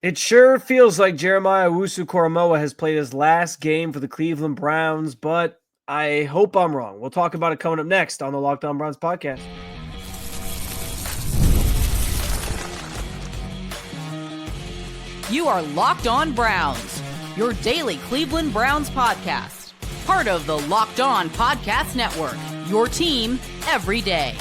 It sure feels like Jeremiah Owusu-Koramoah has played his last game for the Cleveland Browns, but I hope I'm wrong. We'll talk about it coming up next on the Locked On Browns podcast. You are Locked On Browns, your daily Cleveland Browns podcast. Part of the Locked On Podcast Network, your team every day.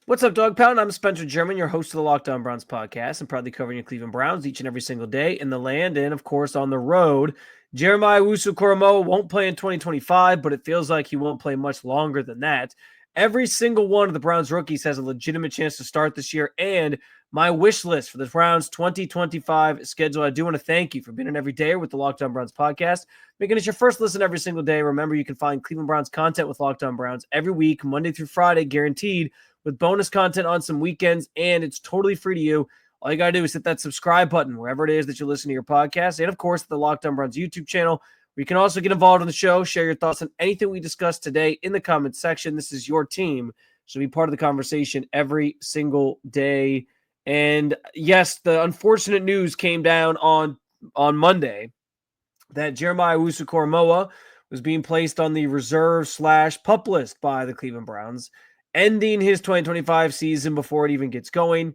What's up, Dog Pound? I'm Spencer German, your host of the Locked On Browns podcast, and proudly covering your Cleveland Browns each and every single day in the land and, of course, on the road. Jeremiah Owusu-Koramoah won't play in 2025, but it feels like he won't play much longer than that. Every single one of the Browns rookies has a legitimate chance to start this year, and my wish list for the Browns 2025 schedule. I do want to thank you for being an everydayer with the Locked On Browns podcast, making it your first listen every single day. Remember, you can find Cleveland Browns content with Locked On Browns every week, Monday through Friday, guaranteed, with bonus content on some weekends, and it's totally free to you. All you got to do is hit that subscribe button wherever it is that you listen to your podcast, and, of course, the Locked On Browns YouTube channel, where you can also get involved in the show, share your thoughts on anything we discussed today in the comments section. This is your team, so be part of the conversation every single day. And, yes, the unfortunate news came down on Monday that Jeremiah Owusu-Koramoah was being placed on the reserve/PUP list by the Cleveland Browns, ending his 2025 season before it even gets going.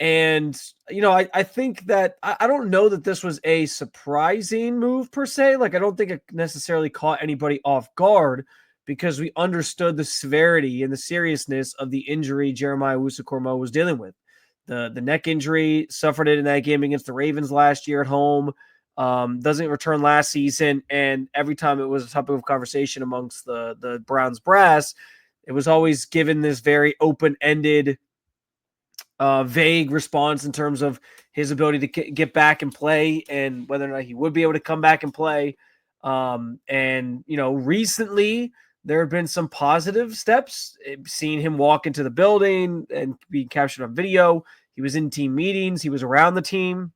And, I think that I don't know that this was a surprising move per se. Like, I don't think it necessarily caught anybody off guard because we understood the severity and the seriousness of the injury Jeremiah Owusu-Koramoah was dealing with. The neck injury, suffered it in that game against the Ravens last year at home. Doesn't return last season. And every time it was a topic of conversation amongst the Browns brass, it was always given this very open-ended, vague response in terms of his ability to get back and play and whether or not he would be able to come back and play. Recently there have been some positive steps. Seeing him walk into the building and be captured on video. He was in team meetings. He was around the team.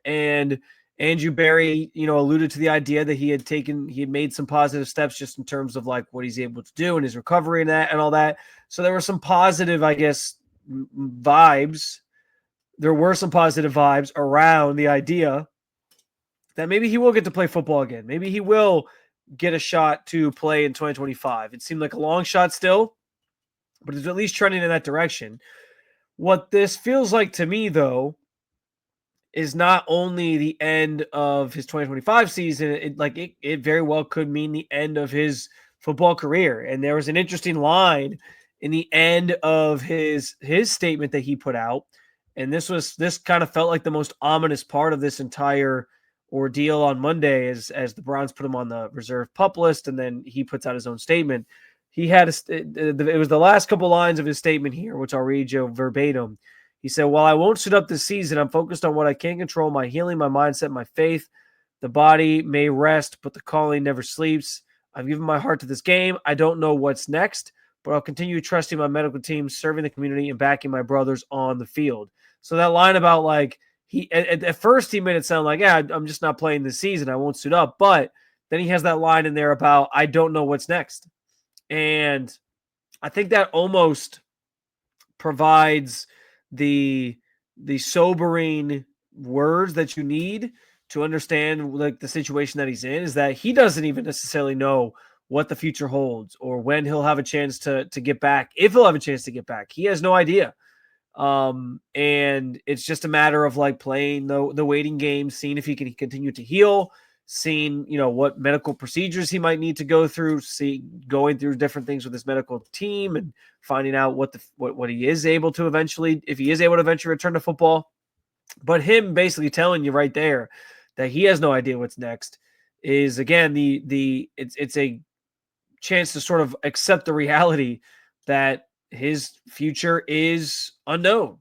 And Andrew Berry, alluded to the idea that he had made some positive steps just in terms of like what he's able to do and his recovery and that and all that. So there were some positive, I guess, vibes. There were some positive vibes around the idea that maybe he will get to play football again. Maybe he will get a shot to play in 2025. It seemed like a long shot still, but it's at least trending in that direction. What this feels like to me, though, is not only the end of his 2025 season, it very well could mean the end of his football career. And there was an interesting line in the end of his statement that he put out. And this kind of felt like the most ominous part of this entire ordeal on Monday as the Browns put him on the reserve PUP list. And then he puts out his own statement. He had it was the last couple lines of his statement here, which I'll read you verbatim. He said, "While I won't suit up this season, I'm focused on what I can control, my healing, my mindset, my faith. The body may rest, but the calling never sleeps. I've given my heart to this game. I don't know what's next, but I'll continue trusting my medical team, serving the community, and backing my brothers on the field." So that line about like, at first he made it sound like, yeah, I'm just not playing this season. I won't suit up. But then he has that line in there about, I don't know what's next. And I think that almost provides the sobering words that you need to understand like the situation that he's in, is that he doesn't even necessarily know what the future holds or when he'll have a chance to get back, if he'll have a chance to get back. He has no idea. And it's just a matter of like playing the waiting game, seeing if he can continue to heal, seeing, what medical procedures he might need to go through, going through different things with his medical team and finding out what he is able to eventually, if he is able to eventually return to football. But him basically telling you right there that he has no idea what's next is, again, it's a chance to sort of accept the reality that his future is unknown.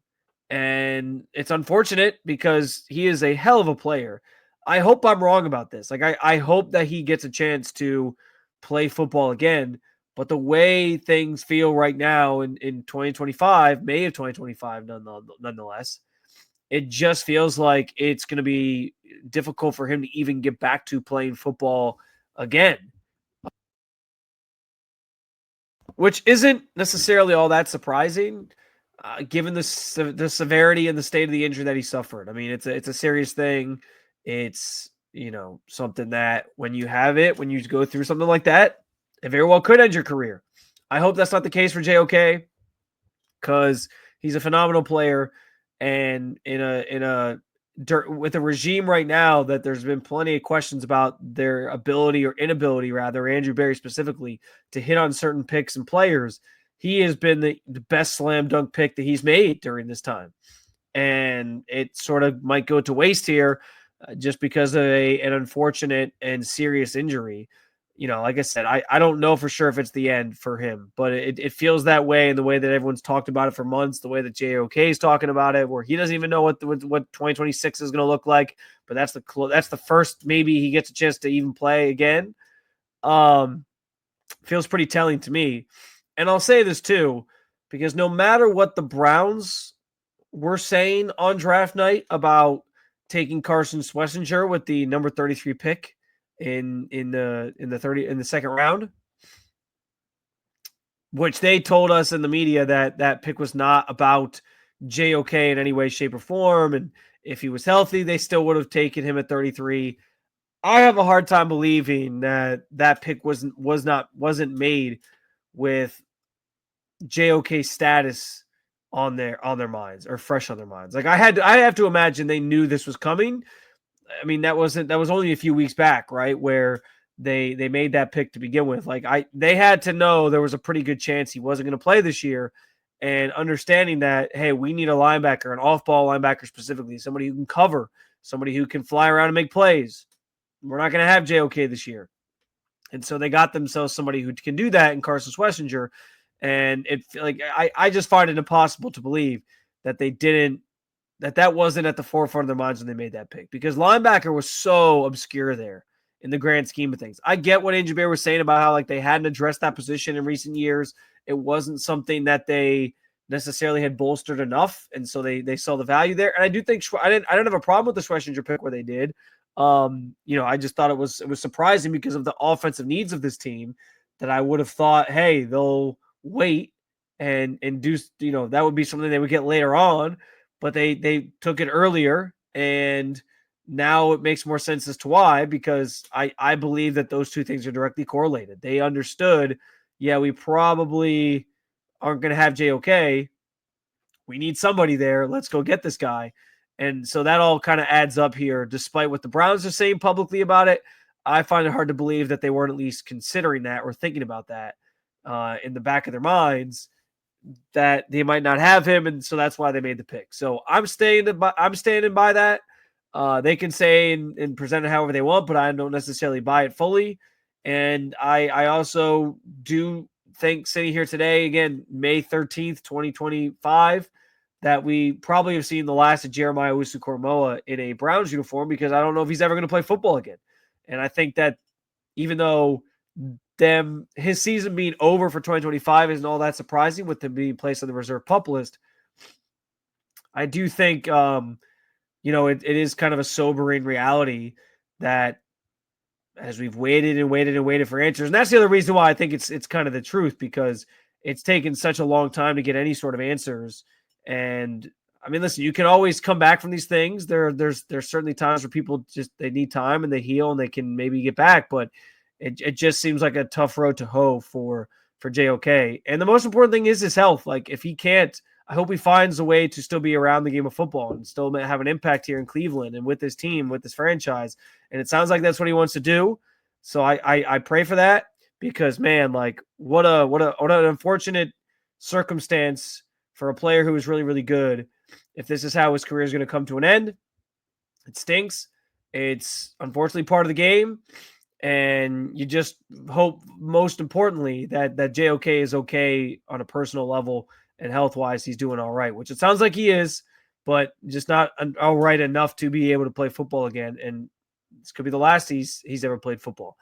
And it's unfortunate because he is a hell of a player. I hope I'm wrong about this. Like, I hope that he gets a chance to play football again. But the way things feel right now in 2025, May of 2025, nonetheless, it just feels like it's going to be difficult for him to even get back to playing football again. Which isn't necessarily all that surprising. given the severity and the state of the injury that he suffered. I mean, it's a serious thing. It's, something that when you have it, when you go through something like that, it very well could end your career. I hope that's not the case for JOK, because he's a phenomenal player, and with a regime right now that there's been plenty of questions about their ability or inability, rather, Andrew Berry specifically, to hit on certain picks and players. He has been the best slam dunk pick that he's made during this time. And it sort of might go to waste here just because of an unfortunate and serious injury. Like I said, I don't know for sure if it's the end for him, but it feels that way in the way that everyone's talked about it for months, the way that JOK is talking about it, where he doesn't even know what 2026 is going to look like. But that's the first maybe he gets a chance to even play again. Feels pretty telling to me. And I'll say this too, because no matter what the Browns were saying on draft night about taking Carson Schlesinger with the number 33 pick in the second round, which they told us in the media that pick was not about JOK in any way, shape, or form. And if he was healthy, they still would have taken him at 33. I have a hard time believing that pick wasn't made with JOK status on their minds, or fresh on their minds. Like I have to imagine they knew this was coming. I mean, that was only a few weeks back, right, where they made that pick to begin with. Like they had to know there was a pretty good chance he wasn't going to play this year, and understanding that, hey, we need a linebacker, an off-ball linebacker specifically, somebody who can cover, somebody who can fly around and make plays. We're not going to have JOK this year. And so they got themselves somebody who can do that in Carson Schlesinger. And I just find it impossible to believe that they didn't, that wasn't at the forefront of their minds when they made that pick, because linebacker was so obscure there in the grand scheme of things. I get what Andrew Berry was saying about how they hadn't addressed that position in recent years. It wasn't something that they necessarily had bolstered enough, and so they saw the value there. And I do think I don't have a problem with the Schlesinger pick where they did. I just thought it was surprising because of the offensive needs of this team, that I would have thought, hey, they'll wait and do, that would be something they would get later on, but they took it earlier, and now it makes more sense as to why, because I believe that those two things are directly correlated. They understood, yeah, we probably aren't going to have JOK. We need somebody there. Let's go get this guy. And so that all kind of adds up here, despite what the Browns are saying publicly about it. I find it hard to believe that they weren't at least considering that or thinking about that in the back of their minds, that they might not have him, and so that's why they made the pick. So I'm standing by that. They can say and present it however they want, but I don't necessarily buy it fully. And I also do think, sitting here today, again, May 13th, 2025, that we probably have seen the last of Jeremiah Owusu-Koramoah in a Browns uniform, because I don't know if he's ever going to play football again. And I think that even though his season being over for 2025 isn't all that surprising, with him being placed on the reserve PUP list, I do think it is kind of a sobering reality that, as we've waited and waited and waited for answers, and that's the other reason why I think it's kind of the truth, because it's taken such a long time to get any sort of answers. And I mean, listen, you can always come back from these things. There's certainly times where people they need time and they heal and they can maybe get back, but it just seems like a tough road to hoe for JOK. And the most important thing is his health. Like, if he can't, I hope he finds a way to still be around the game of football and still have an impact here in Cleveland and with his team, with this franchise. And it sounds like that's what he wants to do. So I pray for that, because, man, like, what an unfortunate circumstance for a player who is really, really good. If this is how his career is going to come to an end, it stinks. It's unfortunately part of the game. And you just hope, most importantly, that JOK is okay on a personal level, and health-wise he's doing all right, which it sounds like he is, but just not all right enough to be able to play football again. And this could be the last he's ever played football.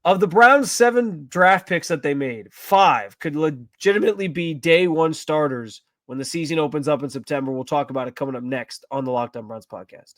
Of the Browns' 7 draft picks that they made, 5 could legitimately be day one starters when the season opens up in September. We'll talk about it coming up next on the Locked On Browns podcast.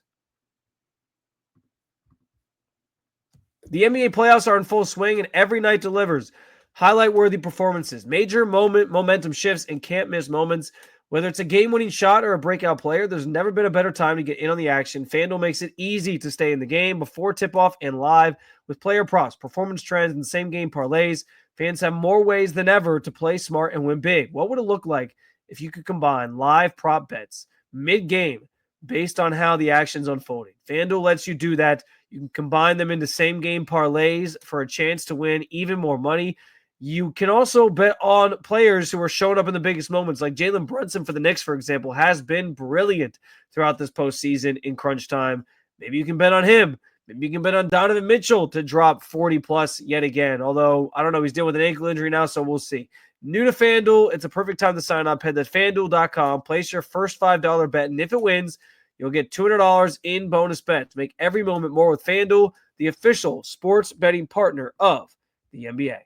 The NBA playoffs are in full swing, and every night delivers highlight-worthy performances, major momentum shifts, and can't-miss moments. Whether it's a game-winning shot or a breakout player, there's never been a better time to get in on the action. FanDuel makes it easy to stay in the game before tip-off and live with player props, performance trends, and same-game parlays. Fans have more ways than ever to play smart and win big. What would it look like if you could combine live prop bets mid-game based on how the action's unfolding? FanDuel lets you do that. You can combine them into same-game parlays for a chance to win even more money. You can also bet on players who are showing up in the biggest moments, like Jalen Brunson for the Knicks, for example, has been brilliant throughout this postseason in crunch time. Maybe you can bet on him. Maybe you can bet on Donovan Mitchell to drop 40-plus yet again. Although, I don't know, he's dealing with an ankle injury now, so we'll see. New to FanDuel, it's a perfect time to sign up. Head to FanDuel.com, place your first $5 bet, and if it wins, you'll get $200 in bonus bets. Make every moment more with FanDuel, the official sports betting partner of the NBA.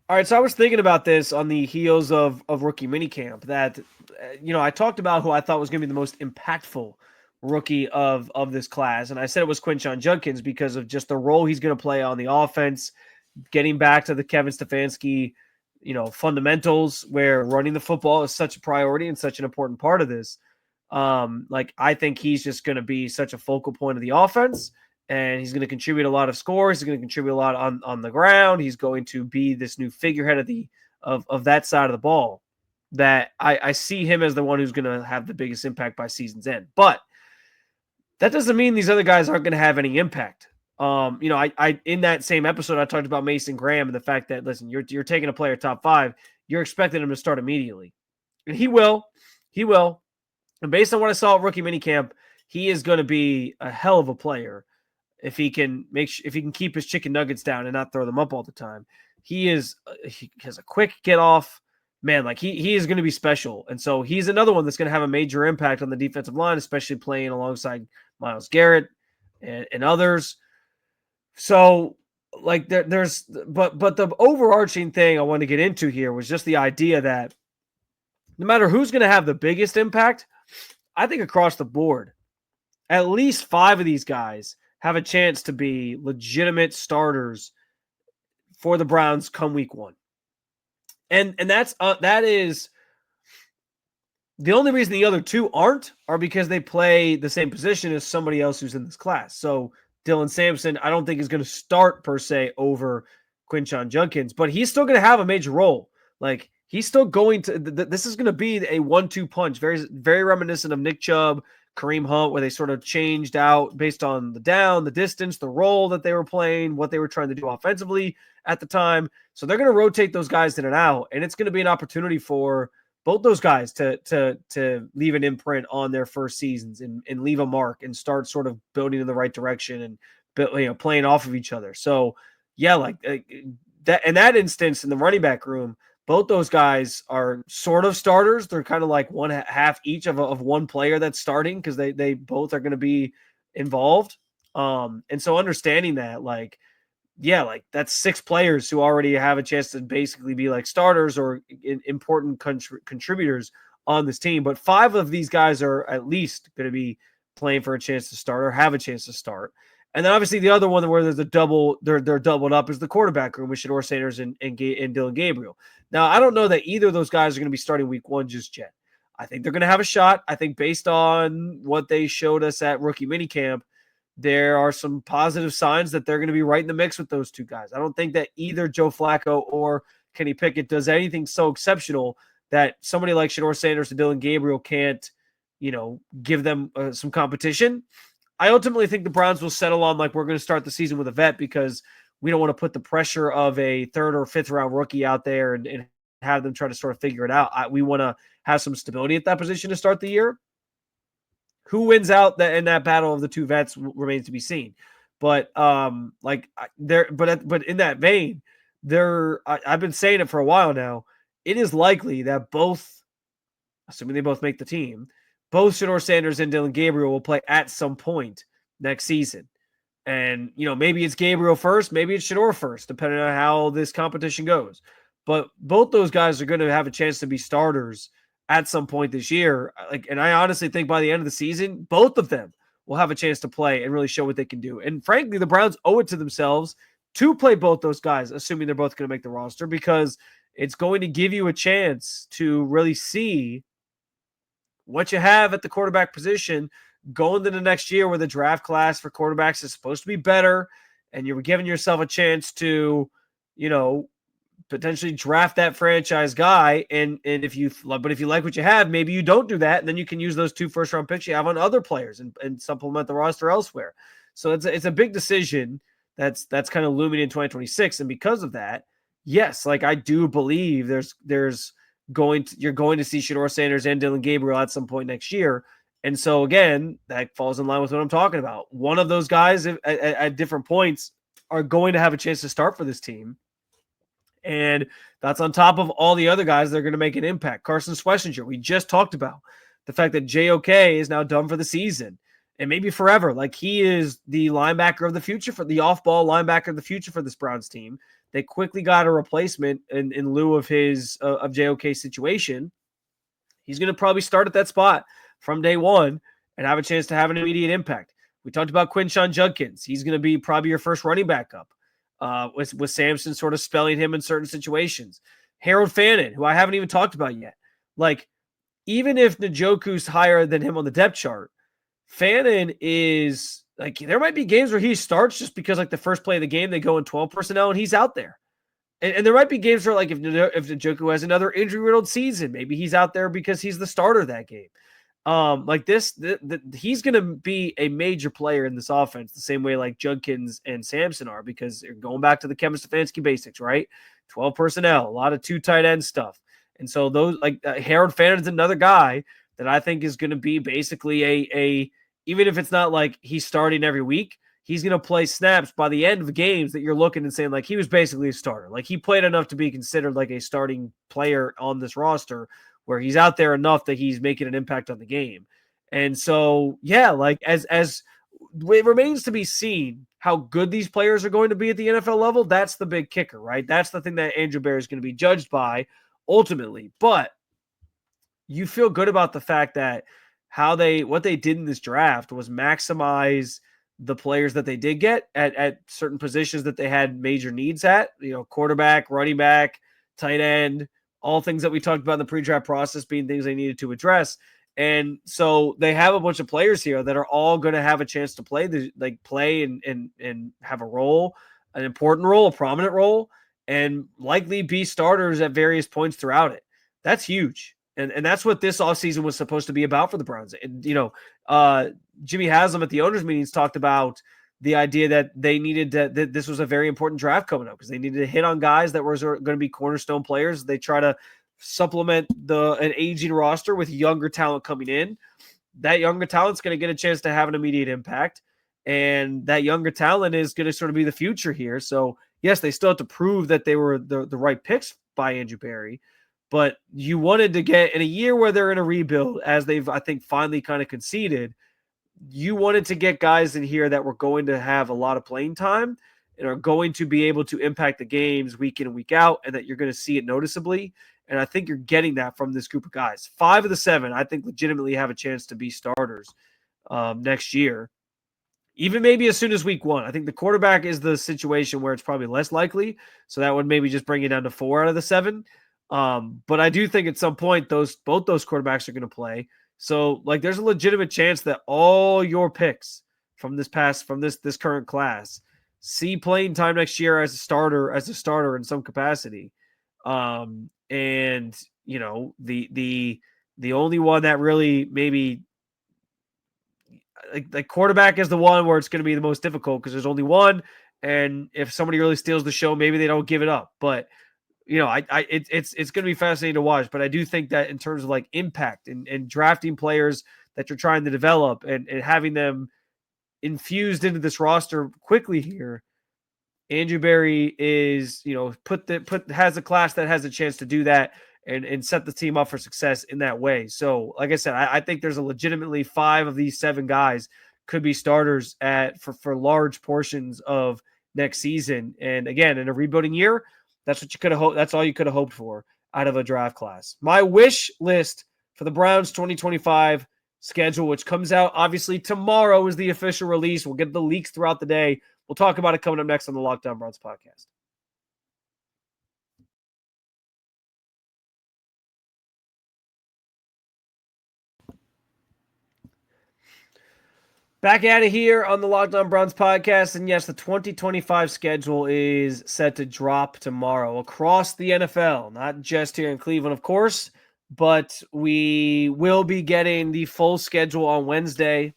All right, so I was thinking about this on the heels of rookie minicamp that, I talked about who I thought was going to be the most impactful rookie of this class. And I said it was Quinshon Judkins because of just the role he's going to play on the offense, getting back to the Kevin Stefanski, fundamentals where running the football is such a priority and such an important part of this. I think he's just going to be such a focal point of the offense. And he's going to contribute a lot of scores. He's going to contribute a lot on the ground. He's going to be this new figurehead of that side of the ball that I see him as the one who's going to have the biggest impact by season's end. But that doesn't mean these other guys aren't going to have any impact. I in that same episode, I talked about Mason Graham and the fact that, listen, you're taking a player top 5, you're expecting him to start immediately. And he will. And based on what I saw at rookie minicamp, he is going to be a hell of a player. If he can keep his chicken nuggets down and not throw them up all the time, he has a quick get off, man. Like he is going to be special. And so he's another one that's going to have a major impact on the defensive line, especially playing alongside Myles Garrett and others. So but the overarching thing I want to get into here was just the idea that no matter who's going to have the biggest impact, I think across the board, at least 5 of these guys have a chance to be legitimate starters for the Browns come week 1. And that is the only reason the other 2 are because they play the same position as somebody else who's in this class. So Dylan Sampson, I don't think is going to start per se over Quinshon Judkins, but he's still going to have a major role. Like he's still going to, this is going to be a 1-2 punch, very, very reminiscent of Nick Chubb, Kareem Hunt, where they sort of changed out based on the down, the distance, the role that they were playing, what they were trying to do offensively at the time. So they're going to rotate those guys in and out, and it's going to be an opportunity for both those guys to leave an imprint on their first seasons and leave a mark and start sort of building in the right direction and playing off of each other. So yeah, that in that instance in the running back room, both those guys are sort of starters. They're kind of like one half each of one player that's starting because they both are going to be involved. And so understanding that, that's 6 players who already have a chance to basically be like starters or important contributors on this team. But 5 of these guys are at least going to be playing for a chance to start or have a chance to start. And then obviously the other one where there's they're doubled up is the quarterback room with Shedeur Sanders and Dillon Gabriel. Now, I don't know that either of those guys are going to be starting week 1 just yet. I think they're going to have a shot. I think based on what they showed us at rookie minicamp, there are some positive signs that they're going to be right in the mix with those 2 guys. I don't think that either Joe Flacco or Kenny Pickett does anything so exceptional that somebody like Shedeur Sanders and Dillon Gabriel can't, give them some competition. I ultimately think the Browns will settle on we're going to start the season with a vet because we don't want to put the pressure of a 3rd or 5th round rookie out there and have them try to sort of figure it out. We want to have some stability at that position to start the year. Who wins out in that battle of the 2 vets remains to be seen. But in that vein, I've been saying it for a while now. It is likely that both, assuming they both make the team, both Shedeur Sanders and Dillon Gabriel will play at some point next season. And, maybe it's Gabriel first, maybe it's Shedeur first, depending on how this competition goes. But both those guys are going to have a chance to be starters at some point this year. And I honestly think by the end of the season, both of them will have a chance to play and really show what they can do. And frankly, the Browns owe it to themselves to play both those guys, assuming they're both going to make the roster, because it's going to give you a chance to really see what you have at the quarterback position going into the next year, where the draft class for quarterbacks is supposed to be better, and you're giving yourself a chance to, potentially draft that franchise guy. And if you like what you have, maybe you don't do that, and then you can use those 2 first-round picks you have on other players and supplement the roster elsewhere. So it's a big decision that's kind of looming in 2026, and because of that, yes, like I do believe you're going to see Shedeur Sanders and Dylan Gabriel at some point next year. And so again, that falls in line with what I'm talking about. One of those guys at different points are going to have a chance to start for this team. And that's on top of all the other guys that are going to make an impact. Carson Schlesinger, we just talked about the fact that JOK is now done for the season and maybe forever. Like, he is the linebacker of the future, for the off-ball linebacker of the future for this Browns team. They quickly got a replacement in lieu of of JOK's situation. He's going to probably start at that spot from day one and have a chance to have an immediate impact. We talked about Quinshon Judkins. He's going to be probably your first running back up. With Sampson sort of spelling him in certain situations. Harold Fannin, who I haven't even talked about yet. Like, even if Njoku's higher than him on the depth chart, Fannin is, like, there might be games where he starts just because, like, the first play of the game, they go in 12 personnel and he's out there. And there might be games where, like, if Njoku has another injury-riddled season, maybe he's out there because he's the starter that game. Like this, he's going to be a major player in this offense, the same way like Judkins and Sampson are, because they're going back to the Kevin Stefanski basics, right? 12 personnel, a lot of 2 tight end stuff. And so those, like Harold Fannin is another guy that I think is going to be basically even if it's not like he's starting every week, he's going to play snaps by the end of games that you're looking and saying, like, he was basically a starter. Like, he played enough to be considered like a starting player on this roster, where he's out there enough that he's making an impact on the game. And so, yeah, like as it remains to be seen how good these players are going to be at the NFL level. That's the big kicker, right? That's the thing that Andrew Berry is going to be judged by ultimately. But you feel good about the fact that what they did in this draft was maximize the players that they did get at certain positions that they had major needs at, quarterback, running back, tight end, all things that we talked about in the pre-draft process being things they needed to address. And so they have a bunch of players here that are all going to have a chance to play and have a role, an important role, a prominent role, and likely be starters at various points throughout it. That's huge. And that's what this offseason was supposed to be about for the Browns. And, Jimmy Haslam at the owners' meetings talked about the idea that they needed that this was a very important draft coming up, because they needed to hit on guys that were going to be cornerstone players. They try to supplement an aging roster with younger talent coming in. That younger talent's going to get a chance to have an immediate impact, and that younger talent is going to sort of be the future here. So, yes, they still have to prove that they were the right picks by Andrew Berry, but you wanted to get, in a year where they're in a rebuild, as they've, I think, finally kind of conceded, you wanted to get guys in here that were going to have a lot of playing time and are going to be able to impact the games week in and week out, and that you're going to see it noticeably. And I think you're getting that from this group of guys. 5 of the 7, I think, legitimately have a chance to be starters next year, even maybe as soon as week 1. I think the quarterback is the situation where it's probably less likely, so that would maybe just bring it down to 4 out of the 7. But I do think at some point both those quarterbacks are going to play. So, like, there's a legitimate chance that all your picks from this current class see playing time next year as a starter in some capacity. And the only one that really maybe like quarterback is the one where it's going to be the most difficult, because there's only one, and if somebody really steals the show, maybe they don't give it up. But it's going to be fascinating to watch. But I do think that in terms of like impact and drafting players that you're trying to develop and having them infused into this roster quickly here, Andrew Berry is, has a class that has a chance to do that and set the team up for success in that way. So, like I said, I think there's a legitimately 5 of these 7 guys could be starters for large portions of next season. And again, in a rebuilding year, that's what you could have hoped. That's all you could have hoped for out of a draft class. My wish list for the Browns 2025 schedule, which comes out obviously tomorrow, is the official release. We'll get the leaks throughout the day. We'll talk about it coming up next on the Locked On Browns podcast. Back at it here on the Locked On Browns podcast. And yes, the 2025 schedule is set to drop tomorrow across the NFL, not just here in Cleveland, of course, but we will be getting the full schedule on Wednesday.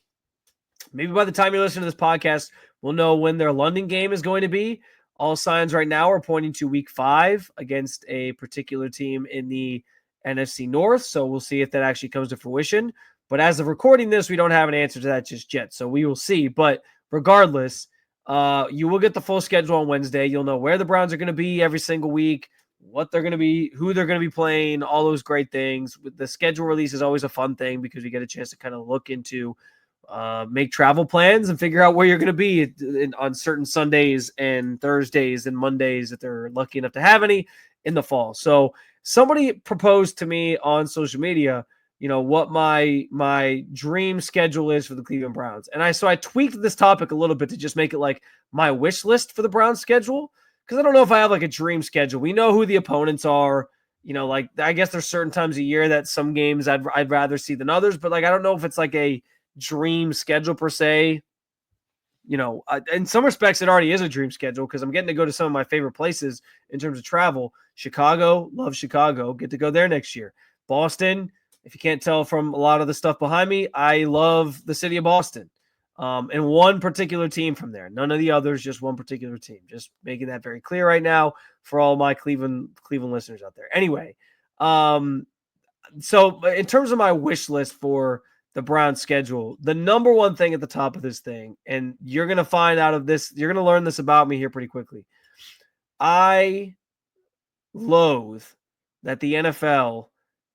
Maybe by the time you listen to this podcast, we'll know when their London game is going to be. All signs right now are pointing to week 5 against a particular team in the NFC North. So we'll see if that actually comes to fruition. But as of recording this, we don't have an answer to that just yet. So we will see. But regardless, you will get the full schedule on Wednesday. You'll know where the Browns are going to be every single week, what they're going to be, who they're going to be playing, all those great things. The schedule release is always a fun thing because we get a chance to kind of look into make travel plans and figure out where you're going to be on certain Sundays and Thursdays and Mondays if they're lucky enough to have any in the fall. So somebody proposed to me on social media, what my dream schedule is for the Cleveland Browns. And I tweaked this topic a little bit to just make it like my wish list for the Browns schedule. Cause I don't know if I have like a dream schedule. We know who the opponents are, I guess there's certain times a year that some games I'd rather see than others, but I don't know if it's like a dream schedule per se. In some respects it already is a dream schedule because I'm getting to go to some of my favorite places in terms of travel. Chicago, love Chicago, get to go there next year. Boston, if you can't tell from a lot of the stuff behind me, I love the city of Boston. And one particular team from there, none of the others, just one particular team. Just making that very clear right now for all my Cleveland listeners out there. Anyway, so in terms of my wish list for the Browns schedule, the number one thing at the top of this thing, and you're going to find out of this, you're going to learn this about me here pretty quickly. I loathe that the NFL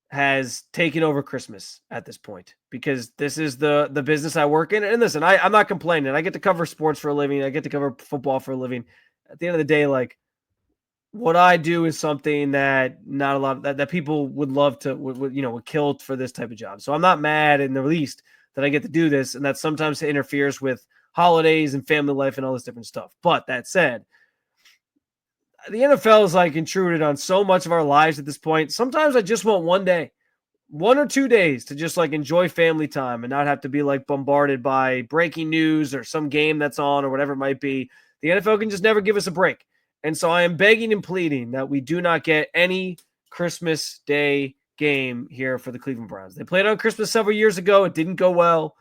has taken over Christmas at this point because this is the business I work in. And listen, I'm not complaining. I get to cover sports for a living. I get to cover football for a living. At the end of the day, what I do is something that not a lot that people would love to, would kill for this type of job. So I'm not mad in the least that I get to do this, and that sometimes it interferes with holidays and family life and all this different stuff. But that said, the NFL is intruded on so much of our lives at this point. Sometimes I just want 1 day, 1 or 2 days to just enjoy family time and not have to be bombarded by breaking news or some game that's on or whatever it might be. The NFL can just never give us a break. And so I am begging and pleading that we do not get any Christmas Day game here for the Cleveland Browns. They played on Christmas several years ago. It didn't go well.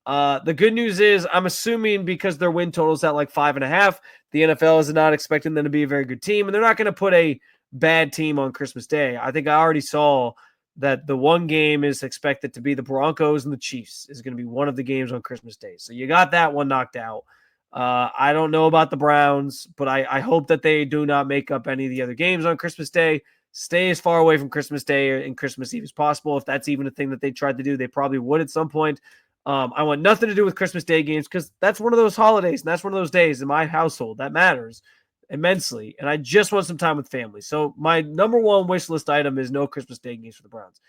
The good news is I'm assuming because their win total is at 5.5, the NFL is not expecting them to be a very good team, and they're not going to put a bad team on Christmas Day. I think I already saw that the one game is expected to be the Broncos and the Chiefs is going to be one of the games on Christmas Day. So you got that one knocked out. I don't know about the Browns, but I hope that they do not make up any of the other games on Christmas Day. Stay as far away from Christmas Day and Christmas Eve as possible. If that's even a thing that they tried to do, they probably would at some point. I want nothing to do with Christmas Day games because that's one of those holidays and that's one of those days in my household that matters immensely. And I just want some time with family. So my number one wish list item is no Christmas Day games for the Browns.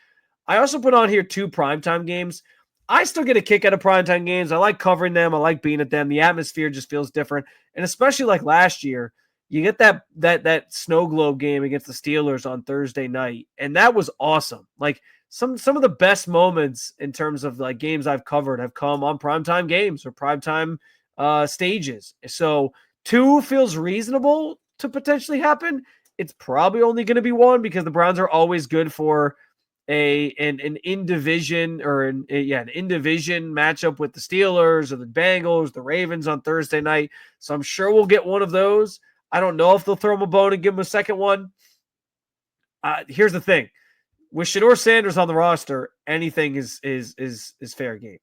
I also put on here 2 primetime games. I still get a kick out of primetime games. I like covering them. I like being at them. The atmosphere just feels different. And especially last year, you get that snow globe game against the Steelers on Thursday night. And that was awesome. Some of the best moments in terms of games I've covered have come on primetime games or primetime stages. So 2 feels reasonable to potentially happen. It's probably only going to be 1 because the Browns are always good for an in division or an in division matchup with the Steelers or the Bengals, the Ravens on Thursday night. So I'm sure we'll get one of those. I don't know if they'll throw him a bone and give him a second one. Here's the thing. With Shedeur Sanders on the roster, anything is fair game.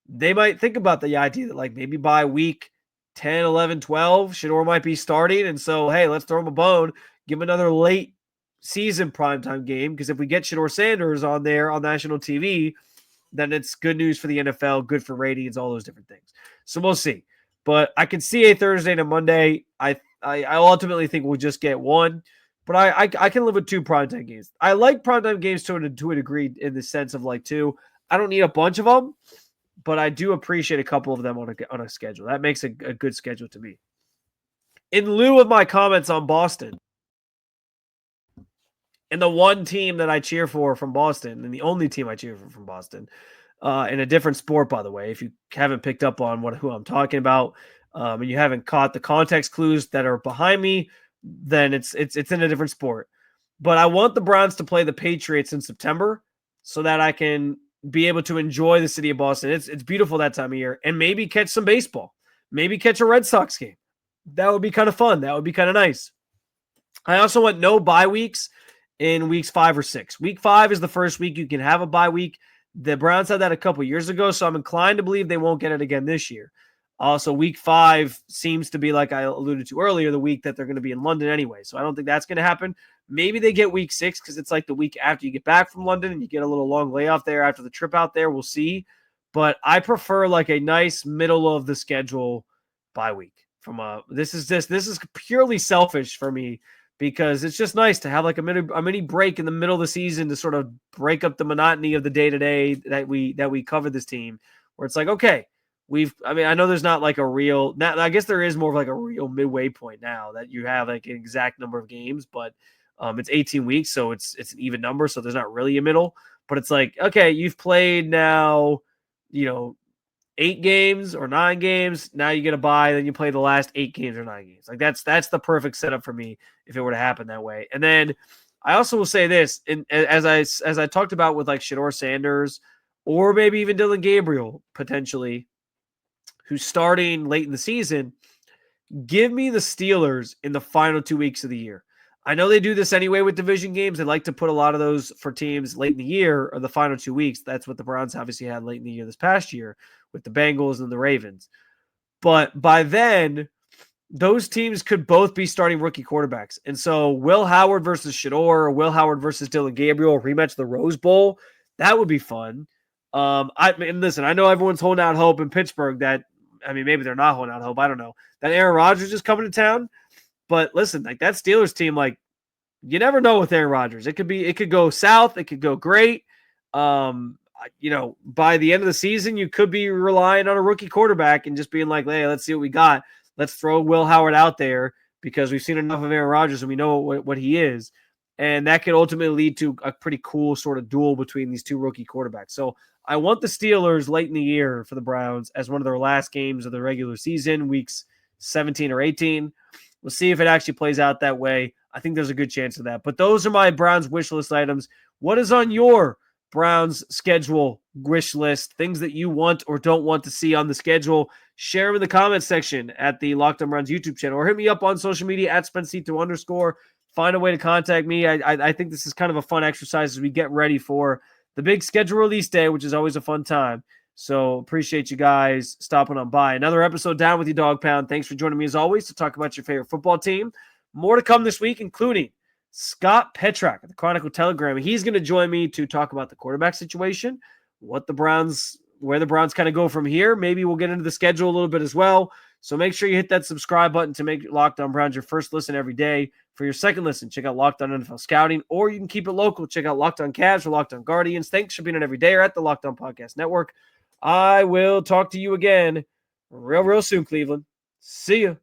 They might think about the idea that maybe by week 10, 11, 12, Shedeur might be starting. And so, hey, let's throw him a bone, give him another late season primetime game. Because if we get Shedeur Sanders on there on national TV, then it's good news for the NFL, good for ratings, all those different things. So we'll see. But I can see a Thursday and a Monday. I ultimately think we'll just get 1. But I can live with 2 primetime games. I like primetime games to a degree in the sense of 2. I don't need a bunch of them, but I do appreciate a couple of them on a schedule. That makes a good schedule to me. in lieu of my comments on Boston, and the one team that I cheer for from Boston, and the only team I cheer for from Boston, in a different sport, by the way, if you haven't picked up on who I'm talking about, and you haven't caught the context clues that are behind me, then it's in a different sport. But I want the Browns to play the Patriots in September so that I can be able to enjoy the city of Boston. It's beautiful that time of year, and maybe catch some baseball, maybe catch a Red Sox game. That would be kind of fun. That would be kind of nice. I also want no bye weeks in weeks 5 or 6. Week 5 is the first week you can have a bye week. The Browns had that a couple years ago, so I'm inclined to believe they won't get it again this year. Also, week 5 seems to be, like I alluded to earlier, the week that they're going to be in London anyway. So I don't think that's going to happen. Maybe they get week 6 because it's like the week after you get back from London and you get a little long layoff there after the trip out there. We'll see. But I prefer like a nice middle of the schedule bye week. This is purely selfish for me, because it's just nice to have like a mini break in the middle of the season to sort of break up the monotony of the day-to-day that we cover this team, where it's like, okay, I know there's not like a real, I guess there is more of like a real midway point now that you have like an exact number of games, but it's 18 weeks, so it's an even number, so there's not really a middle, but it's like, okay, you've played now, 8 games or 9 games. Now you get a bye, then you play the last 8 games or 9 games. Like that's the perfect setup for me if it were to happen that way. And then I also will say this, as I talked about with like Shedeur Sanders or maybe even Dylan Gabriel potentially, who's starting late in the season, give me the Steelers in the final 2 weeks of the year. I know they do this anyway with division games. They like to put a lot of those for teams late in the year or the final 2 weeks. That's what the Browns obviously had late in the year this past year with the Bengals and the Ravens. But by then, those teams could both be starting rookie quarterbacks. And so Will Howard versus Shedeur, or Will Howard versus Dylan Gabriel, rematch the Rose Bowl, that would be fun. Listen, I know everyone's holding out hope in Pittsburgh maybe they're not holding out hope. I don't know. That Aaron Rodgers is coming to town. But listen, like that Steelers team, like you never know with Aaron Rodgers. It could go south. It could go great. By the end of the season, you could be relying on a rookie quarterback and just being like, hey, let's see what we got. Let's throw Will Howard out there because we've seen enough of Aaron Rodgers and we know what he is. And that could ultimately lead to a pretty cool sort of duel between these two rookie quarterbacks. So I want the Steelers late in the year for the Browns as one of their last games of the regular season, weeks 17 or 18. We'll see if it actually plays out that way. I think there's a good chance of that. But those are my Browns wish list items. What is on your Browns schedule wish list? Things that you want or don't want to see on the schedule. Share them in the comments section at the Locked On Browns YouTube channel, or hit me up on social media at Spencito_. Find a way to contact me. I think this is kind of a fun exercise as we get ready for the big schedule release day, which is always a fun time. So appreciate you guys stopping on by. Another episode down with you, Dog Pound. Thanks for joining me as always to talk about your favorite football team. More to come this week, including Scott Petrak at the Chronicle Telegram. He's going to join me to talk about the quarterback situation, where the Browns kind of go from here. Maybe we'll get into the schedule a little bit as well. So make sure you hit that subscribe button to make Locked On Browns your first listen every day. For your second listen, check out Locked On NFL Scouting, or you can keep it local. Check out Locked On Cavs or Locked On Guardians. Thanks for being an everydayer at the Locked On Podcast Network. I will talk to you again real soon, Cleveland. See ya.